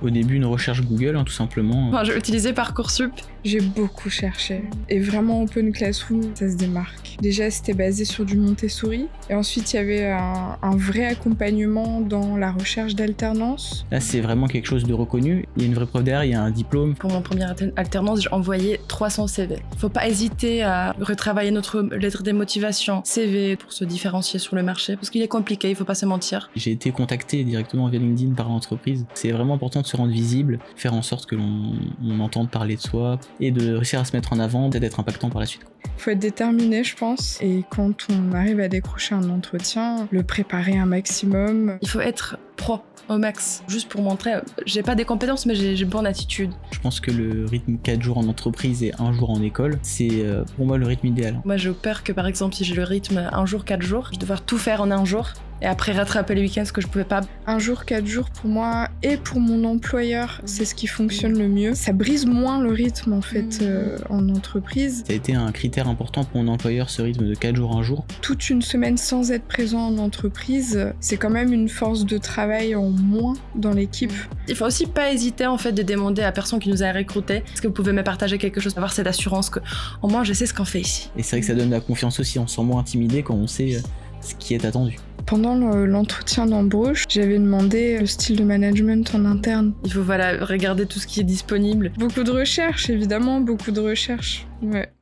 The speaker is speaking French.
Au début, une recherche Google, tout simplement. Enfin, j'ai utilisé Parcoursup. J'ai beaucoup cherché. Et vraiment, Open Classroom, ça se démarque. Déjà, c'était basé sur du Montessori. Et ensuite, il y avait un vrai accompagnement dans la recherche d'alternance. Là, c'est vraiment quelque chose de reconnu. Il y a une vraie preuve derrière, il y a un diplôme. Pour mon première alternance, j'ai envoyé 300 CV. Faut pas hésiter à retravailler notre lettre des motivations, CV, pour se différencier sur le marché, parce qu'il est compliqué, il faut pas se mentir. J'ai été contacté directement via LinkedIn par l'entreprise. C'est vraiment important de se rendre visible, faire en sorte que l'on entende parler de soi et de réussir à se mettre en avant, d'être impactant par la suite. Faut être déterminé, je pense. Et quand on arrive à décrocher un entretien, le préparer un maximum. Il faut être pro au max, juste pour montrer, j'ai pas des compétences, mais j'ai bonne attitude. Je pense que le rythme 4 jours en entreprise et 1 jour en école, c'est pour moi le rythme idéal. Moi, j'ai peur que par exemple, si j'ai le rythme 1 jour, 4 jours, je vais devoir tout faire en 1 jour. Et après rattraper les week-ends, ce que je pouvais pas. 1 jour, 4 jours pour moi et pour mon employeur, c'est ce qui fonctionne le mieux. Ça brise moins le rythme en fait en entreprise. Ça a été un critère important pour mon employeur, ce rythme de 4 jours, 1 jour. Toute une semaine sans être présent en entreprise, c'est quand même une force de travail en moins dans l'équipe. Il faut aussi pas hésiter en fait de demander à la personne qui nous a recrutés, est-ce que vous pouvez me partager quelque chose, avoir cette assurance que au moins je sais ce qu'on fait ici. Et c'est vrai que ça donne de la confiance aussi, on se sent moins intimidé quand on sait ce qui est attendu. Pendant l'entretien d'embauche, j'avais demandé le style de management en interne. Il faut regarder tout ce qui est disponible. Beaucoup de recherches, évidemment, beaucoup de recherches. Ouais.